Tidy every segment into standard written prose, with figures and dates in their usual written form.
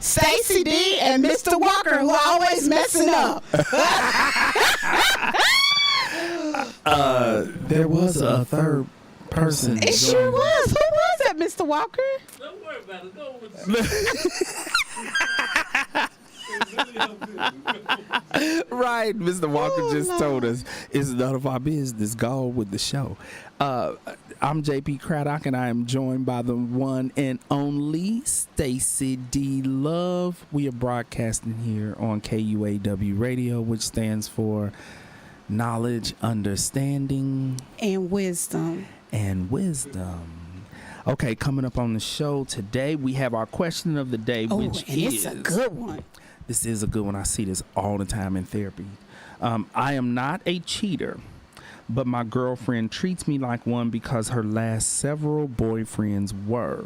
Stacy D and Mr. Walker, who are always messing up. There was a third person. It sure was. Who was that, Mr. Walker? Don't worry about it. Go with Right, Mr. Walker just told us it's none of our business. Go with the show. I'm JP Craddock, and I am joined by the one and only Stacy D. Love. We are broadcasting here on KUAW Radio, which stands for Knowledge, Understanding, And wisdom. Okay, coming up on the show today, we have our question of the day, which it's a good one. This is a good one. I see this all the time in therapy. I am not a cheater, but my girlfriend treats me like one because her last several boyfriends were.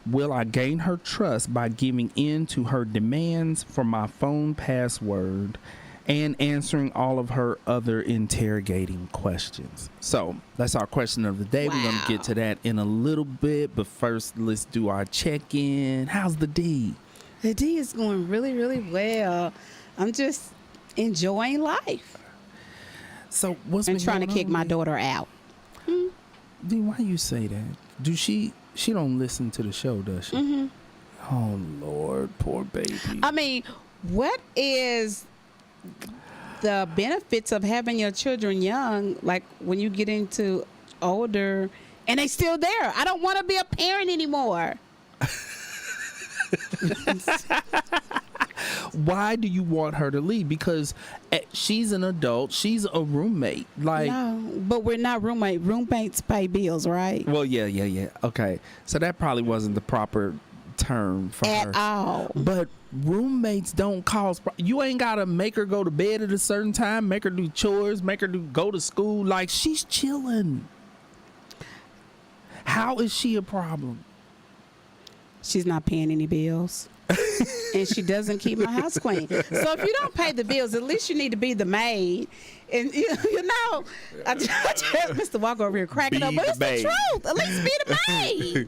Will I gain her trust by giving in to her demands for my phone password and answering all of her other interrogating questions? So that's our question of the day. Wow. We're going to get to that in a little bit, but first let's do our check-in. How's the D? The D is going really, really well. I'm just enjoying life. So what's And been trying to going kick on my with daughter out. D, why you say that? Do she don't listen to the show, does she? Mm-hmm. Oh Lord, poor baby. I mean, what is the benefits of having your children young, like when you get into older and they still there? I don't want to be a parent anymore. Why do you want her to leave? Because she's an adult. She's a roommate. Like, No, but we're not roommates. Roommates pay bills, right? well, yeah. Okay, so that probably wasn't the proper term for her. At all. But roommates don't cause. You ain't gotta make her go to bed at a certain time. Make her do chores. Make her go to school. Like, she's chilling. How is she a problem? She's not paying any bills. And she doesn't keep my house clean. So if you don't pay the bills, at least you need to be the maid. And you know, I just Mr. Walker over here cracking up, but it's the truth. At least be the maid.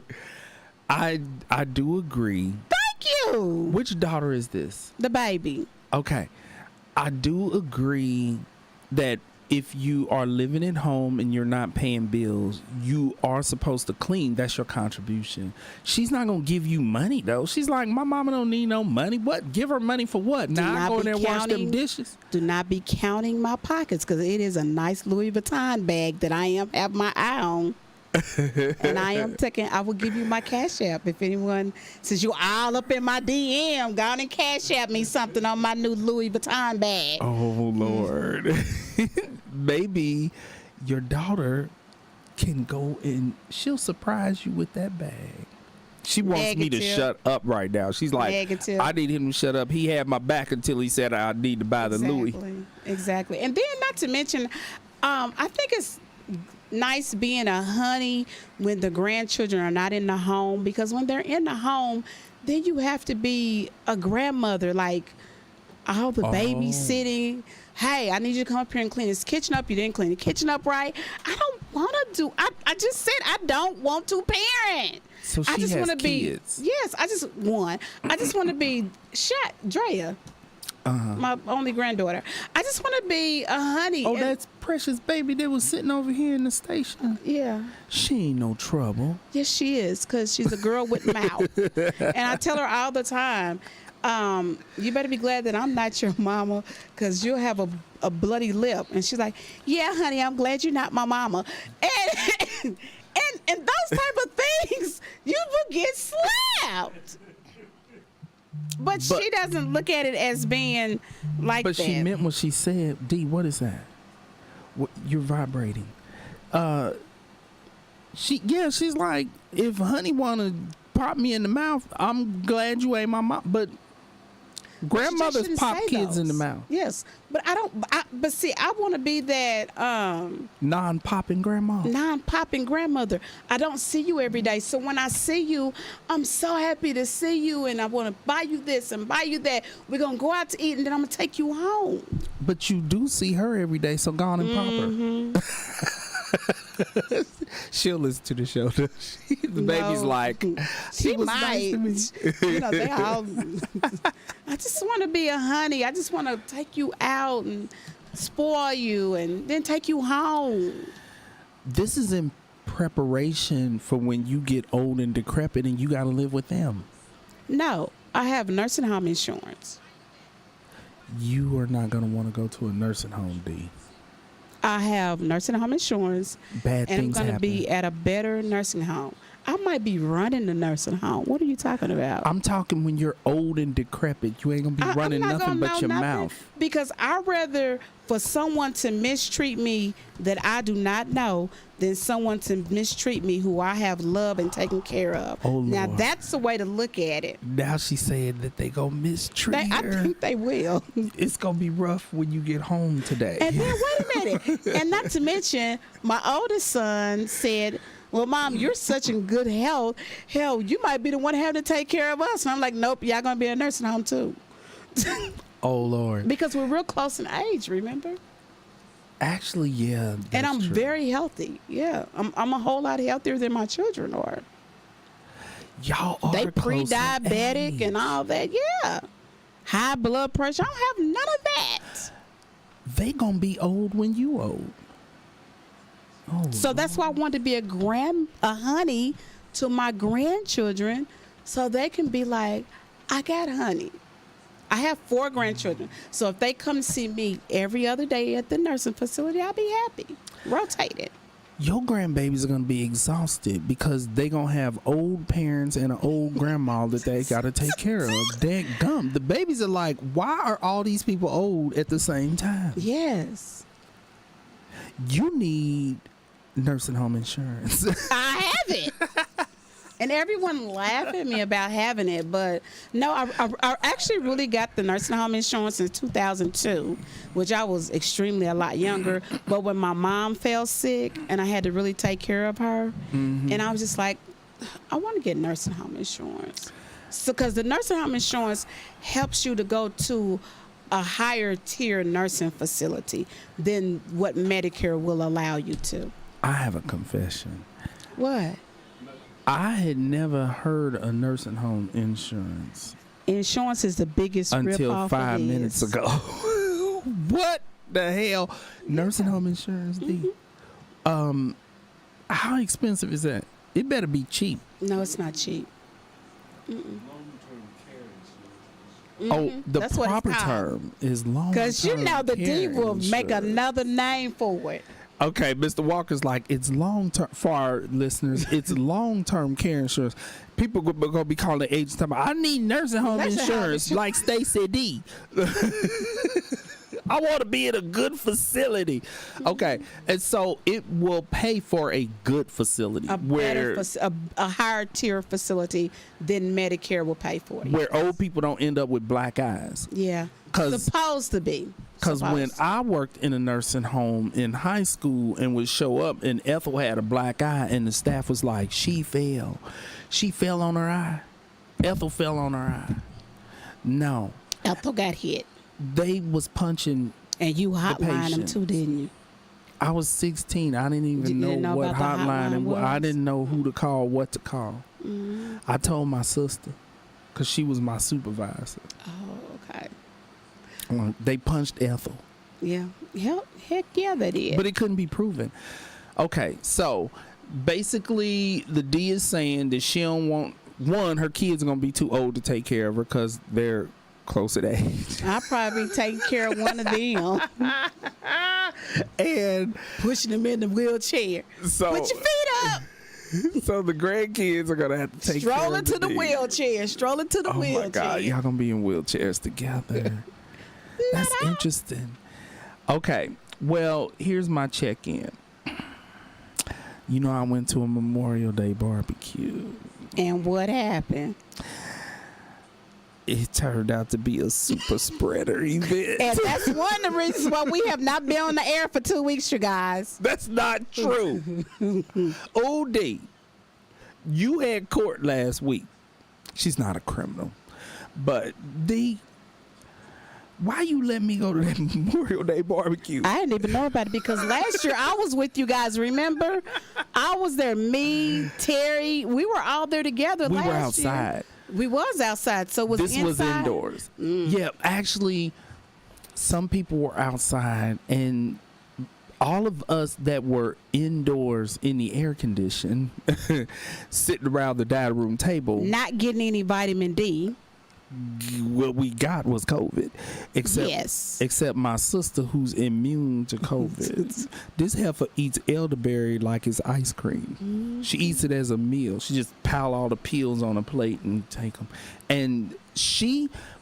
I do agree. Thank you. Which daughter is this? The baby. Okay. I do agree that if you are living at home and you're not paying bills, you are supposed to clean. That's your contribution. She's not going to give you money, though. She's like, my mama don't need no money. What? Give her money for what? Now I go in there and wash them dishes. Do not be counting my pockets, because it is a nice Louis Vuitton bag that I have my eye on. And I will give you my Cash App if anyone, since you all up in my DM, go on and Cash App me something on my new Louis Vuitton bag. Oh, Lord. Maybe your daughter can go and she'll surprise you with that bag. She wants me to shut up right now. She's like, Negative. I need him to shut up. He had my back until he said I need to buy the Louis. Exactly. And then not to mention, I think it's nice being a honey when the grandchildren are not in the home, because when they're in the home, then you have to be a grandmother, like all the babysitting. Hey, I need you to come up here and clean this kitchen up. You didn't clean the kitchen up right. I don't want to do. I just said I don't want to parent. So she I just has want to be. kids. Yes, I just want to be Drea. My only granddaughter. I just want to be a honey. Oh, that's precious baby that was sitting over here in the station. Yeah. She ain't no trouble. Yes, she is, because she's a girl with mouth. And I tell her all the time, you better be glad that I'm not your mama, because you'll have a bloody lip. And she's like, yeah, honey, I'm glad you're not my mama. And those type of things, you will get slapped. But she doesn't look at it as being like that. But she meant what she said. D, what is that? You're vibrating. She's like, if honey want to pop me in the mouth, I'm glad you ain't my mom. But grandmothers pop kids in the mouth. Yes, but but see, I want to be that non-popping grandma. Non-popping grandmother. I don't see you every day, so when I see you, I'm so happy to see you, and I want to buy you this and buy you that. We're gonna go out to eat, and then I'm gonna take you home. But you do see her every day, so go on and pop her. She'll listen to the show. The baby's like, she was might. nice to me. You know, they all. I just want to be a honey. I just want to take you out and spoil you, and then take you home. This is in preparation for when you get old and decrepit and you got to live with them. No, I have nursing home insurance. You are not going to want to go to a nursing home, D. I have nursing home insurance, Bad and I'm things going to happen. be at a better nursing home. I might be running the nursing home. What are you talking about? I'm talking when you're old and decrepit. You ain't going to be running I'm not nothing gonna but know your nothing, mouth. because I'd rather for someone to mistreat me that I do not know than someone to mistreat me who I have loved and taken care of. Oh, now Lord. that's the way to look at it. Now she's saying that they going to mistreat I her. think they will. It's going to be rough when you get home today. And then wait a minute. And not to mention, my oldest son said, well, Mom, you're such in good health. Hell, you might be the one having to take care of us. And I'm like, nope, y'all going to be in a nursing home too. Oh, Lord. Because we're real close in age, remember? Actually, yeah. And that's I'm true. very healthy. Yeah, I'm a whole lot healthier than my children are. Y'all are They close in pre-diabetic age. and all that. Yeah, high blood pressure. I don't have none of that. They going to be old when you old. Oh, So that's why I want to be a honey to my grandchildren, so they can be like, I got honey. I have 4 grandchildren. So if they come see me every other day at the nursing facility, I'll be happy. Rotate it. your grandbabies are going to be exhausted because they going to have old parents and an old grandma that they got to take care of. Dadgum. The babies are like, why are all these people old at the same time? Yes. You need nursing home insurance. I have it. And everyone laughed at me about having it, but no, I actually really got the nursing home insurance in 2002, which I was extremely a lot younger. But when my mom fell sick and I had to really take care of her, and I was just like, I want to get nursing home insurance. So, because the nursing home insurance helps you to go to a higher tier nursing facility than what Medicare will allow you to. I have a confession. What? I had never heard of nursing home insurance Insurance is the biggest until ripoff 5 of minutes this. ago. What the hell? Nursing home insurance, D? How expensive is that? It better be cheap. No, it's not cheap. Oh, the That's what it's proper called. term is long. Because you know the D will make another name for it. Okay, Mr. Walker's like, it's long term for our listeners. It's long term care insurance. People gonna be calling the agents talking about, I need nursing home Nursing home insurance, like Stacy D. I want to be in a good facility. Okay, and so it will pay for a good facility A higher tier facility than Medicare will pay for. where old people don't end up with black eyes. Yeah. 'Cause- Supposed to be. Because when Supposed. I worked in a nursing home in high school and would show up and Ethel had a black eye and the staff was like, she fell on her eye. Ethel fell on her eye. No, Ethel got hit. they was punching. And you hotlined them patients. too, didn't you? I was 16. I didn't even You didn't know what about the hotline and hotline I was? didn't know who to call, what to call. I told my sister because she was my supervisor. Oh, okay. They punched Ethel. Yeah. Heck yeah, they did. But it couldn't be proven. Okay, so basically the D is saying that she don't want, one, her kids are going to be too old to take care of her because they're close at age. I'll probably take care of one of them. And Pushing them in the wheelchair. so, Put your feet up. so the grandkids are going to have to take care Stroll of into the D. wheelchair. Stroll into the Oh wheelchair. my God, y'all going to be in wheelchairs together. That's interesting. Okay, well, here's my check-in. You know, I went to a Memorial Day barbecue. And what happened? It turned out to be a super spreader event. And that's one of the reasons why we have not been on the air for 2 weeks, you guys. That's not true. OD, you had court last week. She's not a criminal. But D, Why you let me go to that Memorial Day barbecue? I didn't even know about it because last year I was with you guys. Remember, I was there. Me, Terry, we were all there together. We last were year. outside. We was outside. So was This inside? was indoors. Yeah, actually, some people were outside, and all of us that were indoors in the air condition, sitting around the dining room table, Not getting any vitamin D. what we got was COVID. Except my sister, who's immune to COVID. This heifer eats elderberry like it's ice cream. She eats it as a meal. She just pile all the peels on a plate and take them. And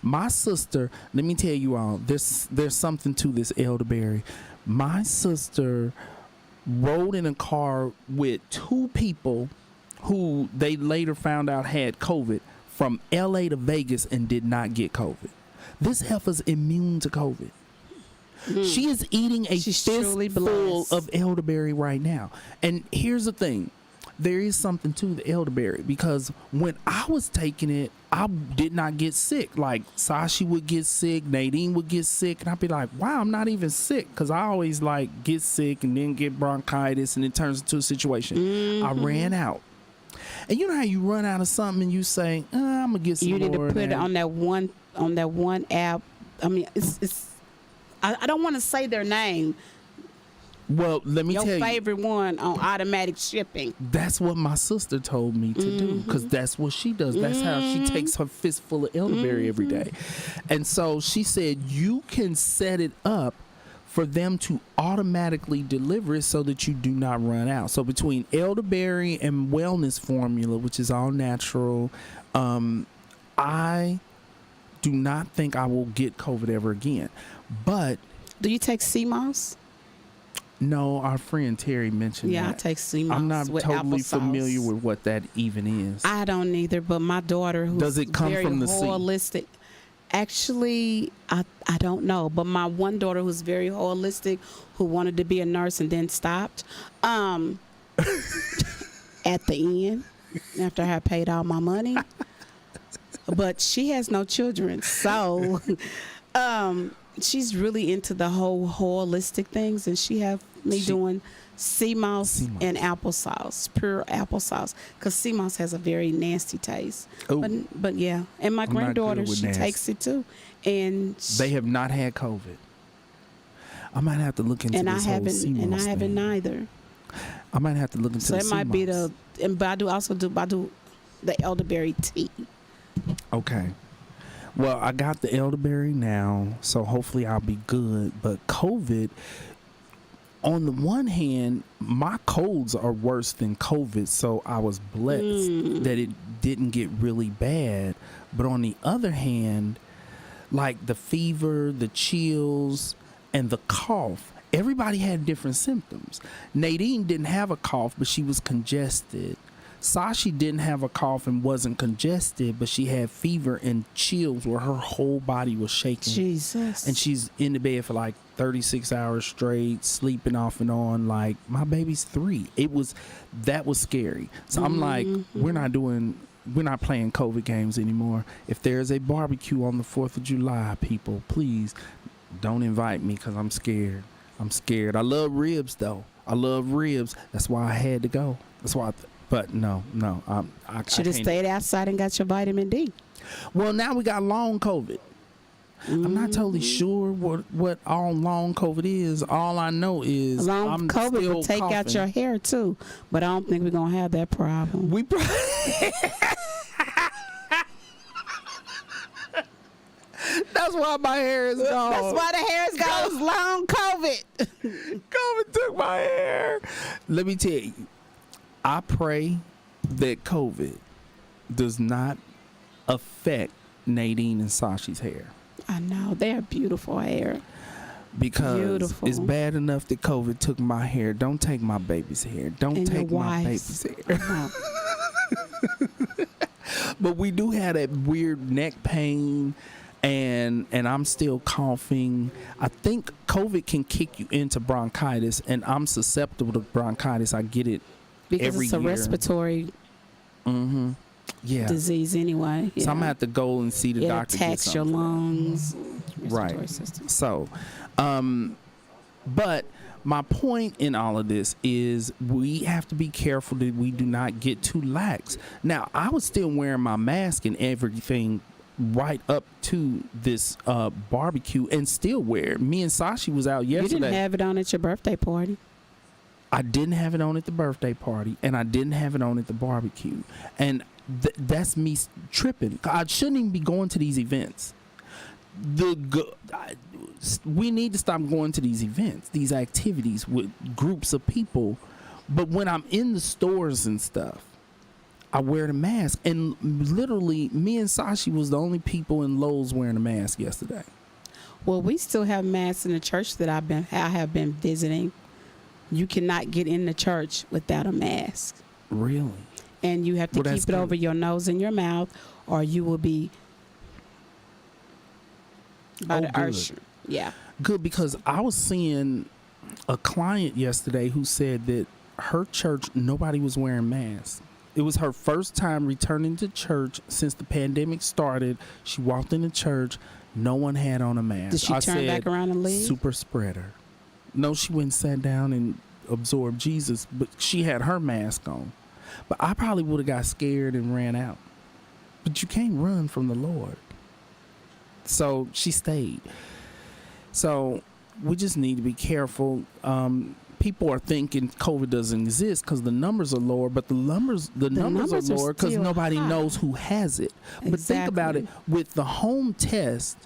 my sister, let me tell you all, there's something to this elderberry. My sister rode in a car with 2 people who they later found out had COVID from LA to Vegas and did not get COVID. This heifer's immune to COVID. She is eating a She's truly fistful blessed. of elderberry right now. And here's the thing. There is something to the elderberry because when I was taking it, I did not get sick. Like Sashi would get sick, Nadine would get sick, and I'd be like, wow, I'm not even sick, because I always like get sick and then get bronchitis and it turns into a situation. I ran out. And you know how you run out of something and you say, I'm gonna get some You need more to put of it that. on that one app. I mean, I don't want to say their name. Well, let me Your tell you, favorite one on automatic shipping. that's what my sister told me to do, because that's what she does. That's how she takes her fistful of elderberry every day. And so she said you can set it up for them to automatically deliver it so that you do not run out. So between elderberry and wellness formula, which is all natural, I do not think I will get COVID ever again. But Do you take sea moss? no, our friend Terry mentioned Yeah, that. I take sea moss. I'm not with totally applesauce. familiar with what that even is. I don't either, but my daughter, who's Does it come very from the sea? holistic, actually, I don't know. But my one daughter, who's very holistic, who wanted to be a nurse and then stopped, at the end, after I had paid all my money, but she has no children, so she's really into the whole holistic things, and she have me doing sea moss and applesauce, pure applesauce, because sea moss has a very nasty taste. Oh. But yeah, and my I'm not good granddaughter, with she nasty. takes it too, and They have not had COVID. I might have to look into and I this whole haven't sea moss haven't thing. either. I might have to look into So the it sea might be moss. but I do the elderberry tea. Okay. Well, I got the elderberry now, so hopefully I'll be good. But COVID, on the one hand, my colds are worse than COVID, so I was blessed that it didn't get really bad. But on the other hand, like the fever, the chills, and the cough, everybody had different symptoms. Nadine didn't have a cough, but she was congested. Sashi didn't have a cough and wasn't congested, but she had fever and chills where her whole body was shaking. Jesus. And she's in the bed for like 36 hours straight, sleeping off and on. Like, my baby's 3. That was scary. So I'm like, we're not playing COVID games anymore. If there's a barbecue on the 4th of July, people, please don't invite me, because I'm scared. I love ribs, though. I love ribs. That's why I had to go. That's why but no, I Should have can't. stayed outside and got your vitamin D. Well, now we got long COVID. I'm not totally sure what all long COVID is. All I know is Long I'm COVID still will take out coughing. your hair too, but I don't think we're gonna have that problem. We probably That's why my hair is gone. That's why the hair is gone. It's long COVID. COVID took my hair. Let me tell you, I pray that COVID does not affect Nadine and Sashi's hair, I know they have beautiful hair. because Beautiful. it's bad enough that COVID took my hair. Don't take my baby's hair. Don't And your take my wife's. baby's hair. I know. But we do have that weird neck pain, and I'm still coughing. I think COVID can kick you into bronchitis, and I'm susceptible to bronchitis. I get it Because every it's a year. respiratory Yeah. disease anyway. So I'm gonna have to go and see the It doctor. Get attacks your something. lungs. respiratory system. So, but my point in all of this is we have to be careful that we do not get too lax. Now, I was still wearing my mask and everything right up to this barbecue and still wear it. Me and Sashi was out yesterday. You didn't have it on at your birthday party. I didn't have it on at the birthday party, and I didn't have it on at the barbecue. And that's me tripping. I shouldn't even be going to these events. We need to stop going to these events, these activities with groups of people. But when I'm in the stores and stuff, I wear the mask. And literally, me and Sashi was the only people in Lowe's wearing a mask yesterday. Well, we still have masks in the church that I have been visiting. You cannot get in the church without a mask. Really? And you have to keep it over your nose and your mouth, or you will be by the usher. Yeah. Good, because I was seeing a client yesterday who said that her church, nobody was wearing masks. It was her first time returning to church since the pandemic started. She walked into church, no one had on a mask. Did she turn back around and leave? Super spreader. No, she went and sat down and absorbed Jesus, but she had her mask on. But I probably would have got scared and ran out. But you can't run from the Lord. So she stayed. So we just need to be careful. People are thinking COVID doesn't exist because the numbers are lower, but the numbers are lower because nobody knows who has it. Exactly. But think about it. With the home test,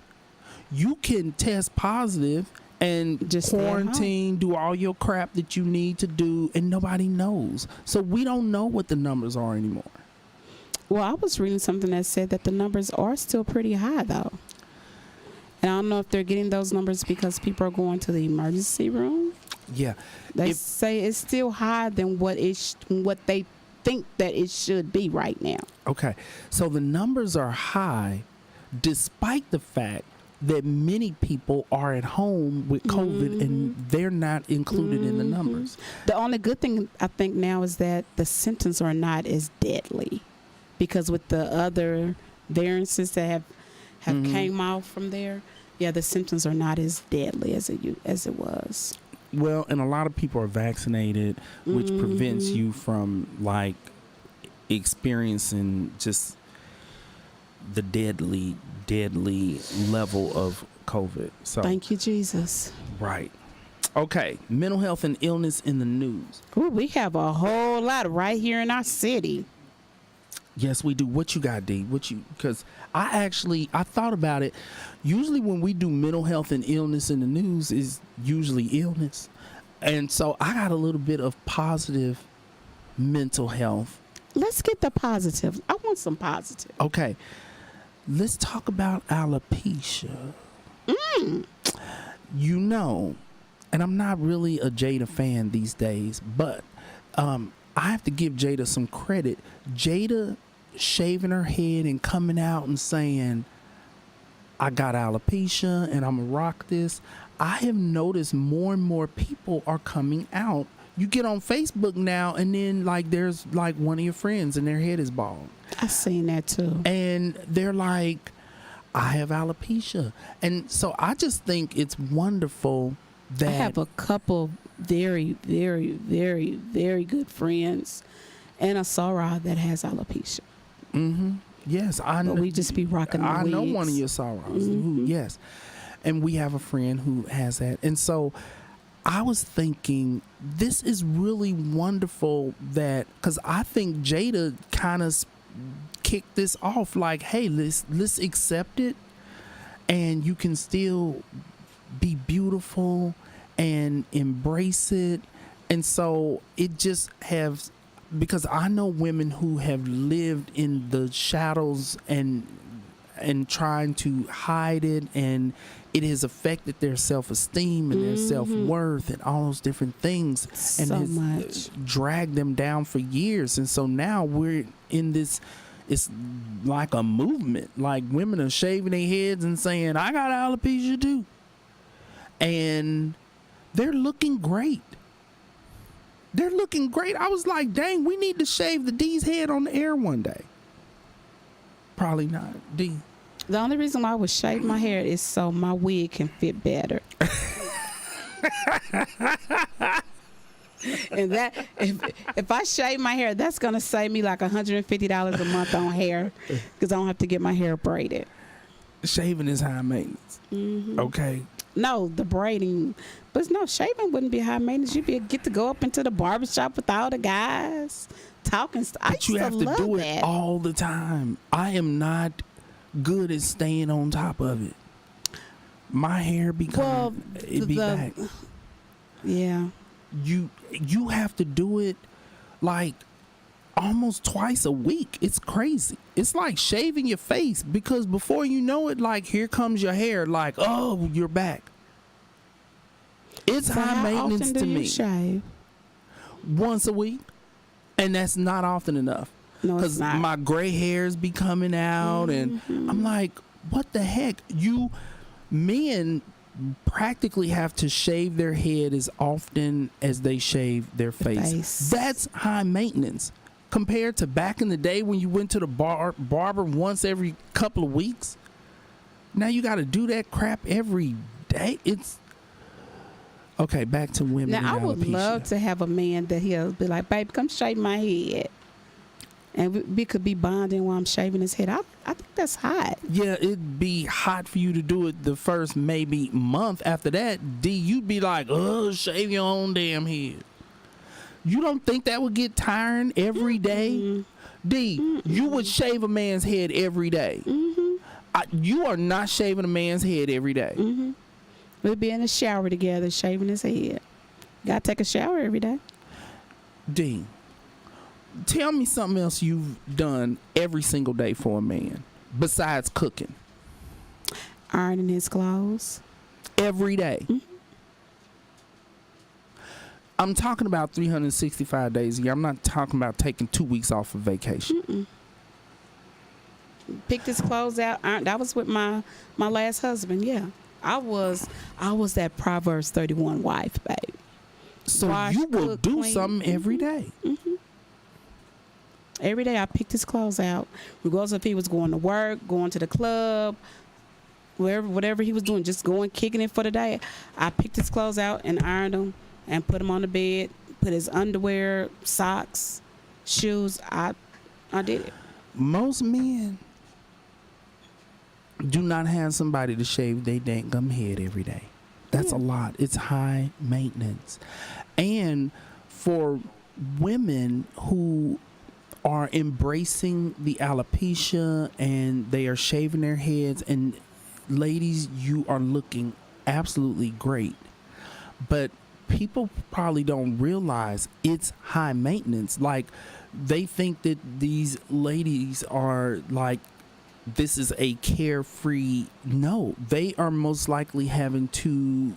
you can test positive and just quarantine, do all your crap that you need to do, and nobody knows. So we don't know what the numbers are anymore. Well, I was reading something that said that the numbers are still pretty high, though. And I don't know if they're getting those numbers because people are going to the emergency room. Yeah. They say it's still higher than what they think that it should be right now. Okay. So the numbers are high despite the fact that many people are at home with COVID and they're not included in the numbers. The only good thing I think now is that the symptoms are not as deadly, because with the other variances that have came out from there, the symptoms are not as deadly as it was. Well, and a lot of people are vaccinated, which prevents you from like experiencing just the deadly level of COVID. So thank you, Jesus. Right. Okay. Mental health and illness in the news. Ooh, we have a whole lot right here in our city. Yes, we do. What you got, D? Because I thought about it. Usually when we do mental health and illness in the news is usually illness. And so I got a little bit of positive mental health. Let's get the positive. I want some positive. Okay. Let's talk about alopecia. You know, and I'm not really a Jada fan these days, but I have to give Jada some credit. Jada shaving her head and coming out and saying, I got alopecia and I'm gonna rock this. I have noticed more and more people are coming out. You get on Facebook now and then like there's like one of your friends and their head is bald. I seen that too. And they're like, I have alopecia. And so I just think it's wonderful that I have a couple very, very, very, very good friends and a soror that has alopecia. Yes, I know. But we just be rocking the I know wigs. one of your sorors. Yes. And we have a friend who has that. And so I was thinking this is really wonderful that, because I think Jada kind of kicked this off like, hey, let's accept it, and you can still be beautiful and embrace it. And so it just has, because I know women who have lived in the shadows and trying to hide it, and it has affected their self-esteem and their self-worth and all those different things, and so has much dragged them down for years. And so now we're in this, it's like a movement, like women are shaving their heads and saying, I got alopecia too, and they're looking great. They're looking great. I was like, dang, we need to shave the D's head on the air one day. Probably not. D. The only reason why I would shave my hair is so my wig can fit better. And that if I shave my hair, that's gonna save me like $150 a month on hair because I don't have to get my hair braided. Shaving is high maintenance. Mm-hmm. Okay. No, the braiding, but no, shaving wouldn't be high maintenance. You'd get to go up into the barbershop with all the guys talking. But you have to do it all the time. I am not good at staying on top of it. My hair be back. Yeah. You have to do it like almost twice a week. It's crazy. It's like shaving your face because before you know it, like here comes your hair. Like, oh, you're back. It's high maintenance to me. Shave? Once a week, and that's not often enough. No, it's not. My gray hairs be coming out, and I'm like, what the heck? Men practically have to shave their head as often as they shave their face. That's high maintenance compared to back in the day when you went to the barber once every couple of weeks. Now you got to do that crap every day. It's okay. Back to women. Now I would love to have a man that he'll be like, "Baby, come shave my head," and we could be bonding while I'm shaving his head. I think that's hot. Yeah, it'd be hot for you to do it the first maybe month. After that, D, you'd be like, oh, shave your own damn head. You don't think that would get tiring every day? D, you would shave a man's head every day. You are not shaving a man's head every day. We'd be in the shower together, shaving his head. Gotta take a shower every day. D, tell me something else you've done every single day for a man besides cooking. Ironing his clothes. Every day. I'm talking about 365 days a year. I'm not talking about taking 2 weeks off of vacation. Picked his clothes out. That was with my last husband. Yeah, I was that Proverbs 31 wife, babe. So Wash, you will cook, do clean. something every day. Every day I picked his clothes out, regardless if he was going to work, going to the club, whatever he was doing, just going, kicking it for the day. I picked his clothes out and ironed them and put him on the bed, put his underwear, socks, shoes. I did it. Most men do not have somebody to shave their dang head every day. That's a lot. It's high maintenance. And for women who are embracing the alopecia and they are shaving their heads, and ladies, you are looking absolutely great, but people probably don't realize it's high maintenance. Like, they think that these ladies are like, this is a carefree. No, they are most likely having to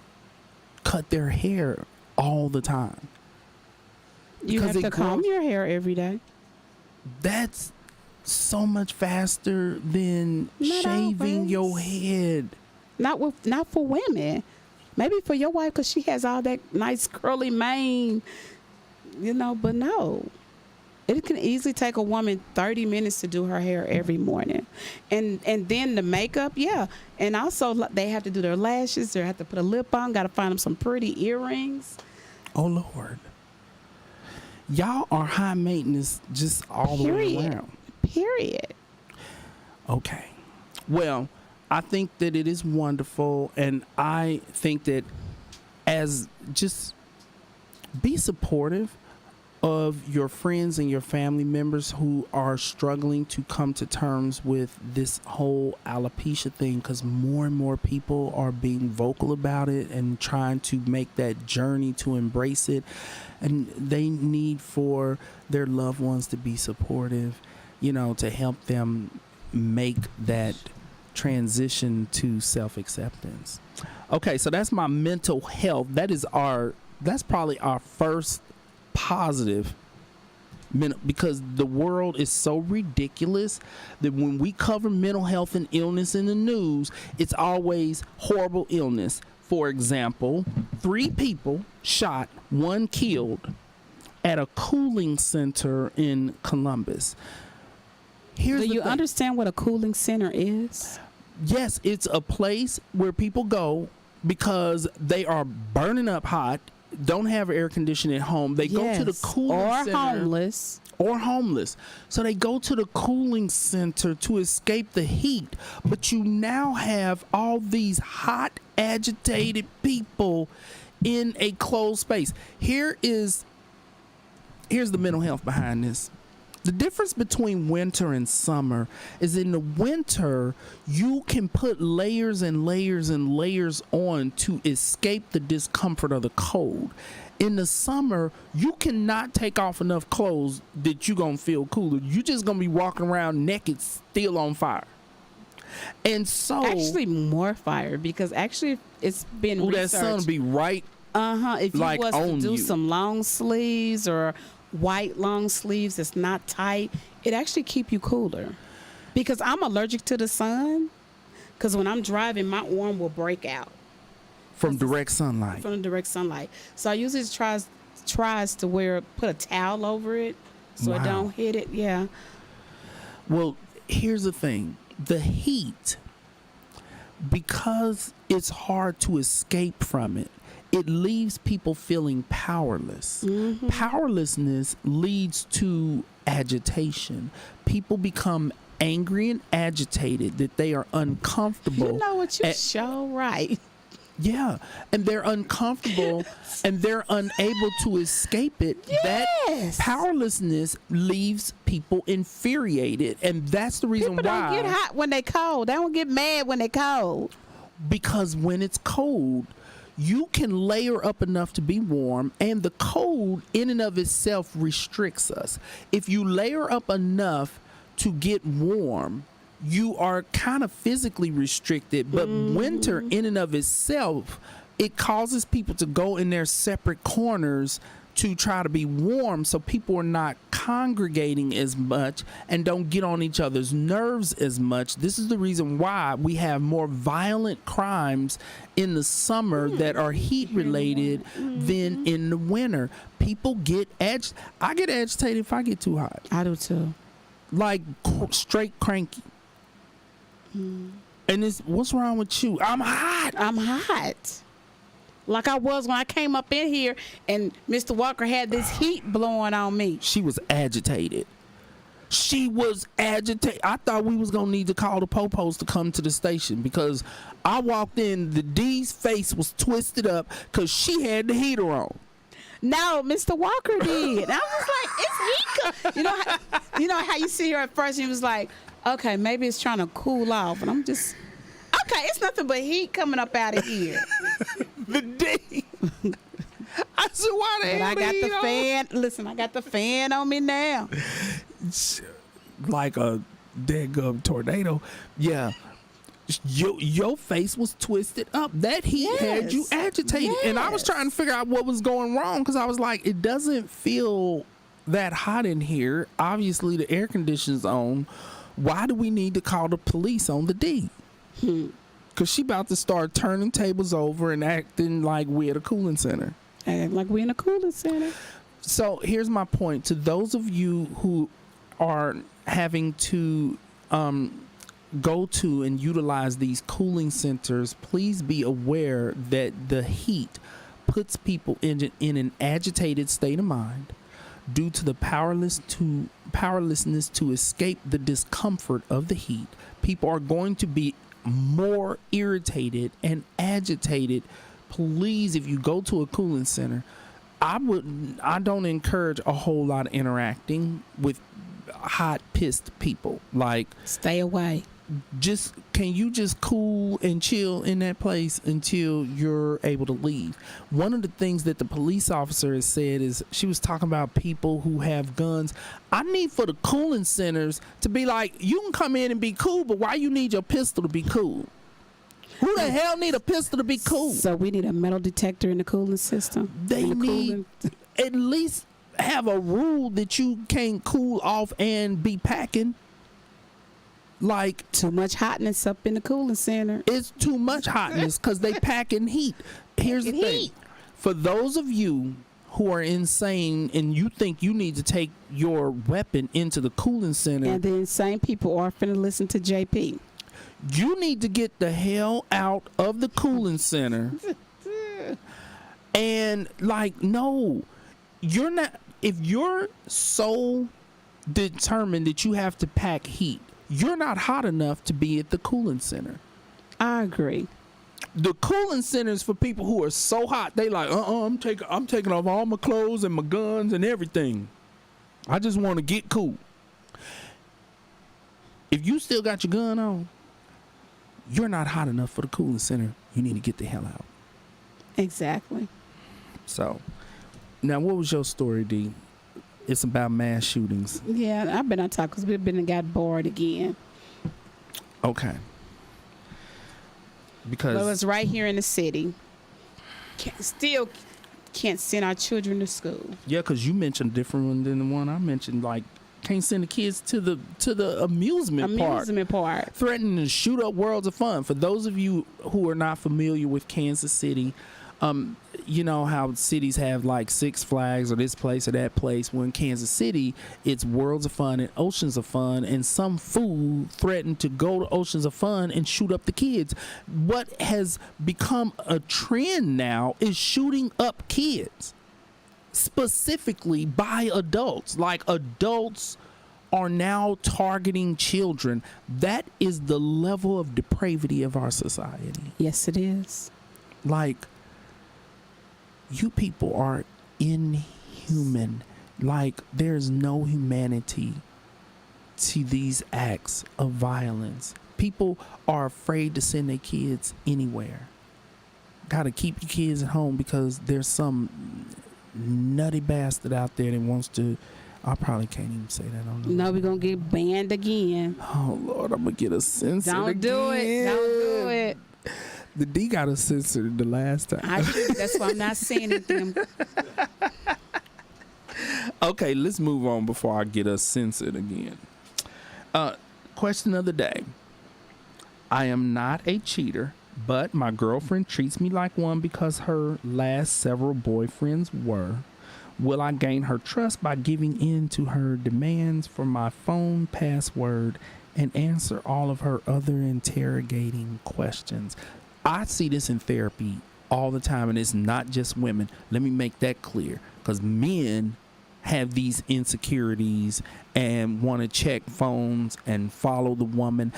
cut their hair all the time. You have to comb your hair every day. That's so much faster than shaving your head. Not for women. Maybe for your wife because she has all that nice curly mane, but no. It can easily take a woman 30 minutes to do her hair every morning. And then the makeup, yeah. And also they have to do their lashes. They have to put a lip on. Got to find them some pretty earrings. Oh, Lord. Y'all are high maintenance just all the way around. Period. Okay. Well, I think that it is wonderful. And I think that just be supportive of your friends and your family members who are struggling to come to terms with this whole alopecia thing, because more and more people are being vocal about it and trying to make that journey to embrace it, and they need for their loved ones to be supportive, to help them make that transition to self-acceptance. Okay, so that's my mental health. That's probably our first positive, because the world is so ridiculous that when we cover mental health and illness in the news, it's always horrible illness. For example, 3 people shot, 1 killed at a cooling center in Columbus. Do you understand what a cooling center is? yes, it's a place where people go because they are burning up hot, don't have air conditioning at home. They go to the cooling center. Or homeless. So they go to the cooling center to escape the heat. But you now have all these hot, agitated people in a closed space. Here's the mental health behind this. The difference between winter and summer is in the winter, you can put layers and layers and layers on to escape the discomfort of the cold. In the summer, you cannot take off enough clothes that you're going to feel cooler. You're just going to be walking around naked, still on fire. And so... Actually, more fire, because actually it's been researched. That sun will be right if you like was on to do you. some long sleeves or white long sleeves that's not tight, it actually keep you cooler. Because I'm allergic to the sun, because when I'm driving, my arm will break out. From direct sunlight. From the direct sunlight. So I usually tries to put a towel over it so it don't hit it. Yeah. Well, here's the thing. The heat, because it's hard to escape from it, it leaves people feeling powerless. Mm-hmm. Powerlessness leads to agitation. People become angry and agitated that they are uncomfortable. You know what? You show right. Yeah, and they're uncomfortable and they're unable to escape it. Yes. That powerlessness leaves people infuriated, and that's the reason people why. People don't get hot when they cold. They don't get mad when they cold. Because when it's cold, you can layer up enough to be warm, and the cold in and of itself restricts us. If you layer up enough to get warm, you are kind of physically restricted, but winter in and of itself, it causes people to go in their separate corners to try to be warm, so people are not congregating as much and don't get on each other's nerves as much. This is the reason why we have more violent crimes in the summer that are heat related than in the winter. People get I get agitated if I get too hot. I do too. Like straight cranky. And it's, what's wrong with you? I'm hot. Like I was when I came up in here and Mr. Walker had this heat blowing on me. She was agitated. I thought we was going to need to call the popos to come to the station, because I walked in, the D's face was twisted up because she had the heater on. No, Mr. Walker did. I was like, it's heat. You know how you see her at first, and he was like, okay, maybe it's trying to cool off. And I'm just, okay, it's nothing but heat coming up out of here. The D. I said, why the hell I got the fan. Listen, I got the fan on me now. Like a dead tornado. Yeah. Your face was twisted up. That heat had you agitated. Yes. And I was trying to figure out what was going wrong, because I was like, it doesn't feel that hot in here. Obviously, the air conditioning's on. Why do we need to call the police on the D? Because she about to start turning tables over and acting like we're at a cooling center. Acting like we're in a cooling center. So here's my point. To those of you who are having to go to and utilize these cooling centers, please be aware that the heat puts people in an agitated state of mind due to the powerlessness to escape the discomfort of the heat. People are going to be more irritated and agitated. Please, if you go to a cooling center, I don't encourage a whole lot of interacting with hot, pissed people. Like, stay away. Can you just cool and chill in that place until you're able to leave? One of the things that the police officer has said is, she was talking about people who have guns. I need for the cooling centers to be like, you can come in and be cool, but why you need your pistol to be cool? Who the hell need a pistol to be cool? So we need a metal detector in the cooling system? They need at least have a rule that you can't cool off and be packing. Like, too much hotness up in the cooling center. It's too much hotness because they pack in heat. Here's the thing. For those of you who are insane and you think you need to take your weapon into the cooling center. And the insane people are finna listen to JP. You need to get the hell out of the cooling center. And like, no, you're not. If you're so determined that you have to pack heat, you're not hot enough to be at the cooling center. I agree. The cooling center is for people who are so hot they like, I'm taking off all my clothes and my guns and everything. I just want to get cool. If you still got your gun on, you're not hot enough for the cooling center. You need to get the hell out. Exactly. So, now what was your story, D? It's about mass shootings. Yeah, I've been on top because we've been and got bored again. Okay. Because But it was right here in the city. Still can't send our children to school. yeah, because you mentioned a different one than the one I mentioned. Like, can't send the kids to the amusement park. Threatening to shoot up Worlds of Fun. For those of you who are not familiar with Kansas City, you know how cities have like Six Flags or this place or that place. Well, in Kansas City, it's Worlds of Fun and Oceans of Fun, and some fool threatened to go to Oceans of Fun and shoot up the kids. What has become a trend now is shooting up kids, specifically by adults. Like, adults are now targeting children. That is the level of depravity of our society. Yes, it is. Like, you people are inhuman. Like, there's no humanity to these acts of violence. People are afraid to send their kids anywhere. Gotta keep your kids at home because there's some nutty bastard out there that wants to. I probably can't even say that on the. No, we're going to get banned again. Oh, Lord, I'm going to get a censor. Don't do it. Don't do it. The D got a censor the last time. I do. That's why I'm not saying anything. Okay, let's move on before I get us censored again. Question of the day. I am not a cheater, but my girlfriend treats me like one because her last several boyfriends were. Will I gain her trust by giving in to her demands for my phone password and answer all of her other interrogating questions? I see this in therapy all the time, and it's not just women. Let me make that clear, because men have these insecurities and want to check phones and follow the woman.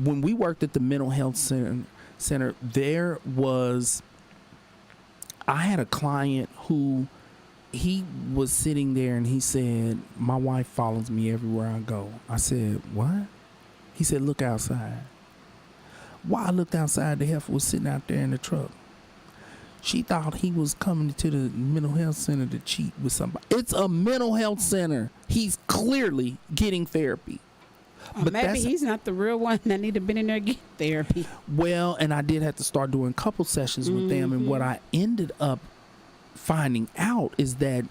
When we worked at the mental health center, I had a client who, he was sitting there and he said, my wife follows me everywhere I go. I said, what? He said, look outside. While I looked outside, the heifer was sitting out there in the truck. She thought he was coming to the mental health center to cheat with somebody. It's a mental health center. He's clearly getting therapy. But maybe he's not the real one that need to been in there getting therapy. Well, and I did have to start doing couple sessions with them. And what I ended up finding out is that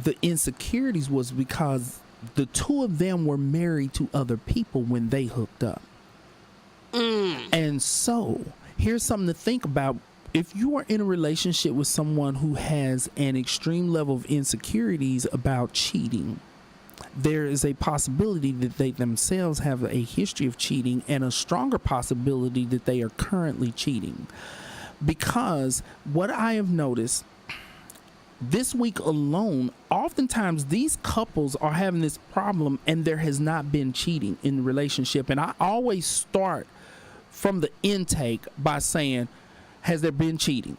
the insecurities was because the two of them were married to other people when they hooked up. And so here's something to think about. If you are in a relationship with someone who has an extreme level of insecurities about cheating, there is a possibility that they themselves have a history of cheating, and a stronger possibility that they are currently cheating. Because what I have noticed this week alone, oftentimes these couples are having this problem and there has not been cheating in the relationship. And I always start from the intake by saying, has there been cheating?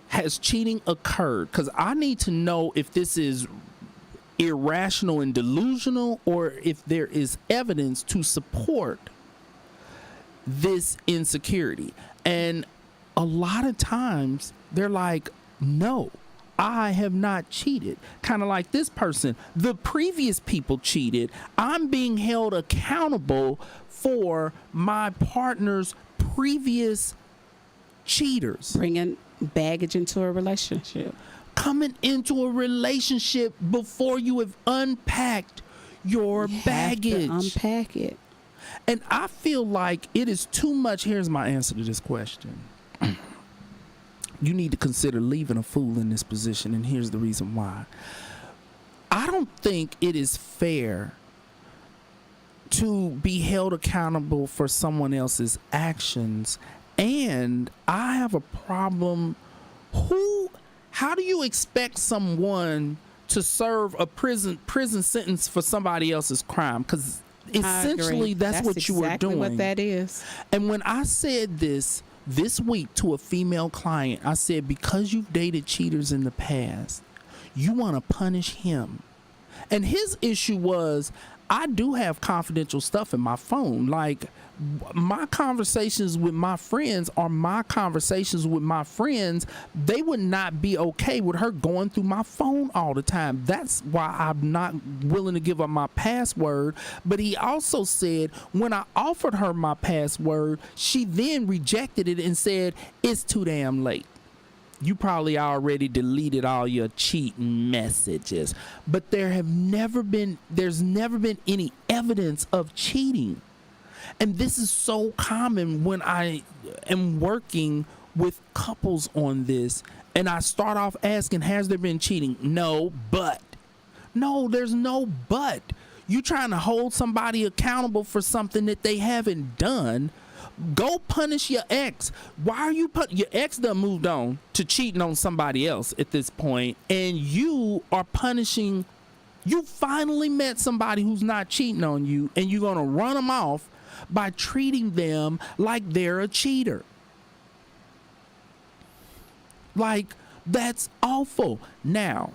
Has cheating occurred? Because I need to know if this is irrational and delusional, or if there is evidence to support this insecurity. And a lot of times they're like, no, I have not cheated. Kind of like this person. The previous people cheated. I'm being held accountable for my partner's previous cheaters. Bringing baggage into a relationship. Coming into a relationship before you have unpacked your baggage. Have to unpack it. And I feel like it is too much. Here's my answer to this question. You need to consider leaving a fool in this position, and here's the reason why. I don't think it is fair to be held accountable for someone else's actions. And I have a problem. How do you expect someone to serve a prison sentence for somebody else's crime? Because essentially that's what you were doing. What that is. And when I said this week to a female client, I said, because you've dated cheaters in the past, you want to punish him. And his issue was, I do have confidential stuff in my phone. Like, my conversations with my friends are my conversations with my friends. They would not be okay with her going through my phone all the time. That's why I'm not willing to give up my password. But he also said, when I offered her my password, she then rejected it and said, it's too damn late. You probably already deleted all your cheating messages. But there's never been any evidence of cheating. And this is so common when I am working with couples on this, and I start off asking, has there been cheating? No, but. No, there's no but. You trying to hold somebody accountable for something that they haven't done. Go punish your ex. Why are you your ex done moved on to cheating on somebody else at this point, and you are punishing. You finally met somebody who's not cheating on you, and you're gonna run them off by treating them like they're a cheater. Like, that's awful. Now,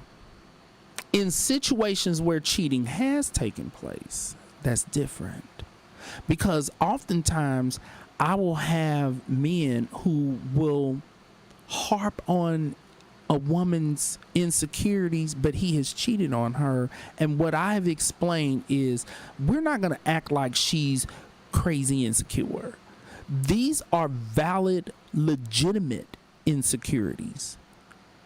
in situations where cheating has taken place, that's different. Because oftentimes I will have men who will harp on a woman's insecurities, but he has cheated on her. And what I've explained is, we're not going to act like she's crazy insecure. These are valid, legitimate insecurities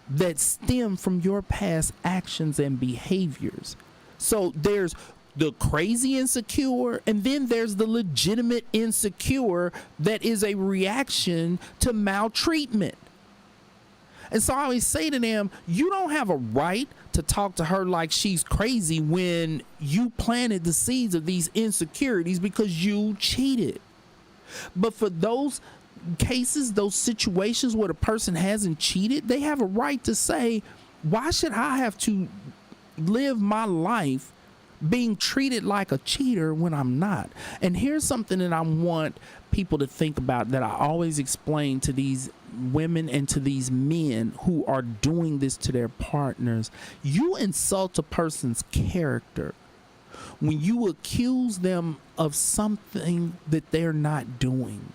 that stem from your past actions and behaviors. So there's the crazy insecure, and then there's the legitimate insecure that is a reaction to maltreatment. And so I always say to them, you don't have a right to talk to her like she's crazy when you planted the seeds of these insecurities because you cheated. But for those cases, those situations where the person hasn't cheated, they have a right to say, why should I have to live my life being treated like a cheater when I'm not? And here's something that I want people to think about, that I always explain to these women and to these men who are doing this to their partners. You insult a person's character when you accuse them of something that they're not doing.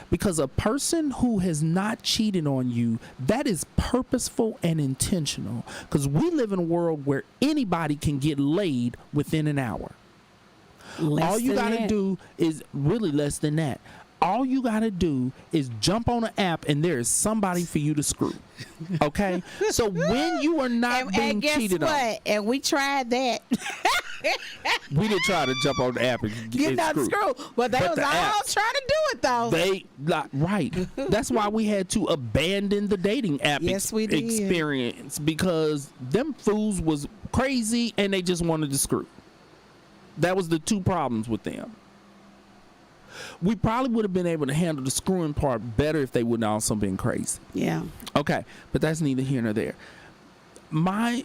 Because a person who has not cheated on you, that is purposeful and intentional. Because we live in a world where anybody can get laid within an hour. All you got to do is really less than that. All you got to do is jump on an app and there is somebody for you to screw. Okay? So when you are not being cheated on. And we tried that. We didn't try to jump on the app and get screw. But they was all trying to do it though. Right. That's why we had to abandon the dating app experience, because them fools was crazy and they just wanted to screw. That was the two problems with them. We probably would have been able to handle the screwing part better if they wouldn't also been crazy. Yeah. Okay, but that's neither here nor there. My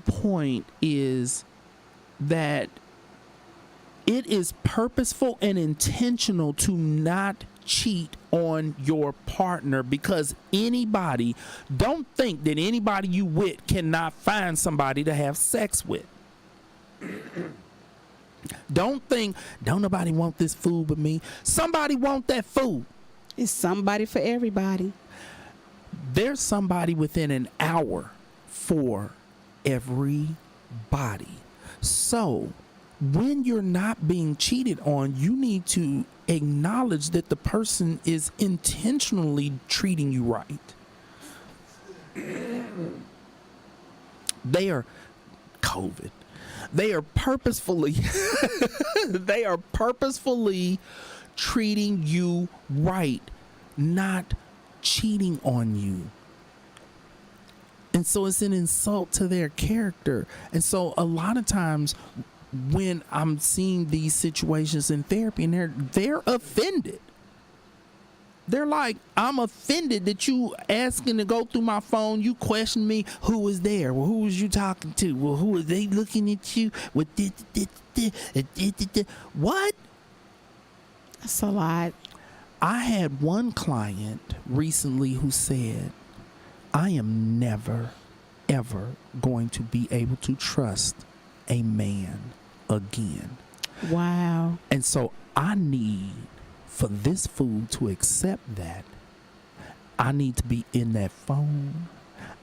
point is that it is purposeful and intentional to not cheat on your partner, because don't think that anybody you with cannot find somebody to have sex with. Don't think, don't nobody want this food but me. Somebody want that food. It's somebody for everybody. There's somebody within an hour for everybody. So when you're not being cheated on, you need to acknowledge that the person is intentionally treating you right. They are COVID. They are purposefully treating you right, not cheating on you. And so it's an insult to their character. And so a lot of times when I'm seeing these situations in therapy, and they're offended. They're like, I'm offended that you asking to go through my phone. You question me. Who was there? Well, who was you talking to? Well, who are they looking at you? What? What? That's a lot. I had one client recently who said, I am never, ever going to be able to trust a man again. Wow. And so I need for this fool to accept that. I need to be in that phone.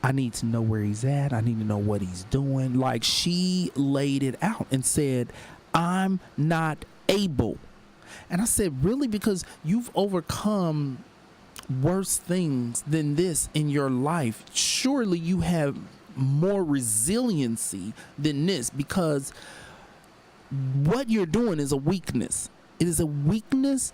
I need to know where he's at. I need to know what he's doing. Like, she laid it out and said, I'm not able. And I said, really? Because you've overcome worse things than this in your life. Surely you have more resiliency than this, because what you're doing is a weakness. It is a weakness